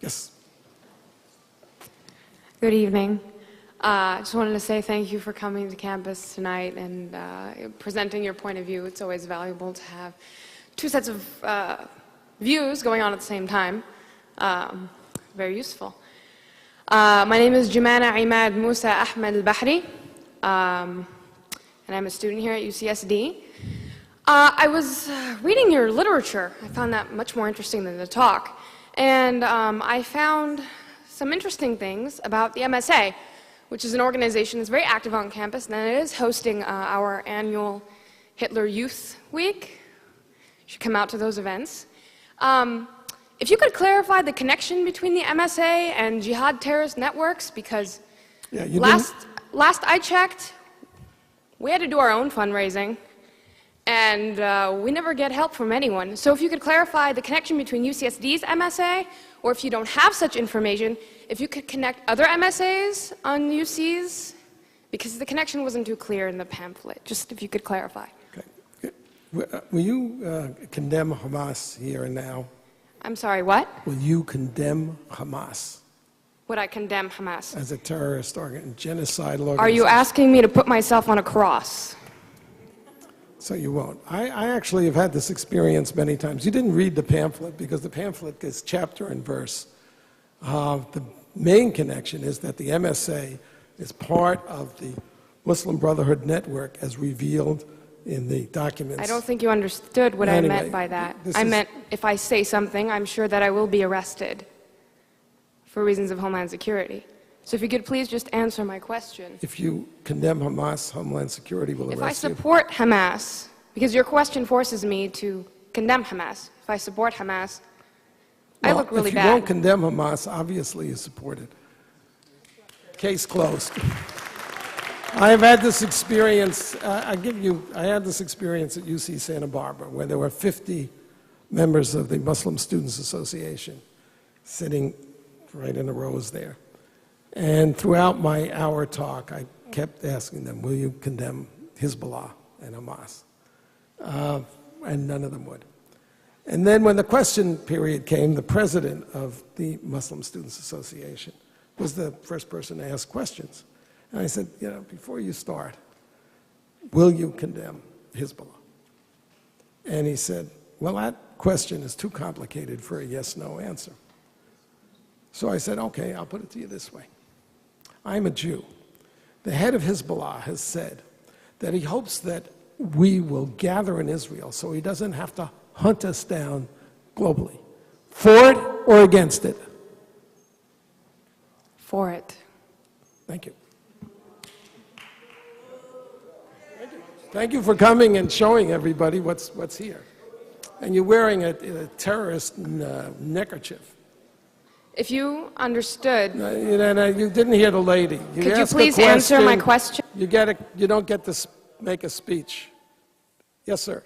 Yes. Good evening. I just wanted to say thank you for coming to campus tonight and presenting your point of view. It's always valuable to have two sets of views going on at the same time. Very useful. My name is Jumana Imad Musa Ahmed al-Bahri, and I'm a student here at UCSD. I was reading your literature. I found that much more interesting than the talk. And I found some interesting things about the MSA, which is an organization that's very active on campus, and it is hosting our annual Hitler Youth Week. You should come out to those events. If you could clarify the connection between the MSA and jihad terrorist networks, because last I checked, we had to do our own fundraising, and we never get help from anyone. So if you could clarify the connection between UCSD's MSA, or if you don't have such information, if you could connect other MSAs on UCs, because the connection wasn't too clear in the pamphlet. Just if you could clarify. Okay. Will you condemn Hamas here and now? I'm sorry, what? Will you condemn Hamas? Would I condemn Hamas? As a terrorist genocidal organization. Are you asking me to put myself on a cross? So you won't. I actually have had this experience many times. You didn't read the pamphlet because the pamphlet is chapter and verse. The main connection is that the MSA is part of the Muslim Brotherhood network as revealed in the documents. I don't think you understood what I meant by that. I meant if I say something, I'm sure that I will be arrested for reasons of Homeland Security. So if you could please just answer my question. If you condemn Hamas, Homeland Security will arrest you. If I support Hamas, because your question forces me to condemn Hamas. If I support Hamas, I look really bad. If you won't condemn Hamas, obviously you support it. Case closed. I have had this experience, I had this experience at UC Santa Barbara where there were 50 members of the Muslim Students Association sitting right in the rows there. And throughout my hour talk, I kept asking them, will you condemn Hezbollah and Hamas? And none of them would. And then when the question period came, the president of the Muslim Students Association was the first person to ask questions. And I said, before you start, will you condemn Hezbollah? And he said, well, that question is too complicated for a yes-no answer. So I said, okay, I'll put it to you this way. I'm a Jew. The head of Hezbollah has said that he hopes that we will gather in Israel so he doesn't have to hunt us down globally. For it or against it? For it. Thank you. Thank you for coming and showing everybody what's here. And you're wearing a terrorist neckerchief. If you understood... you didn't hear the lady. Could you please answer my question? You don't get to make a speech. Yes, sir.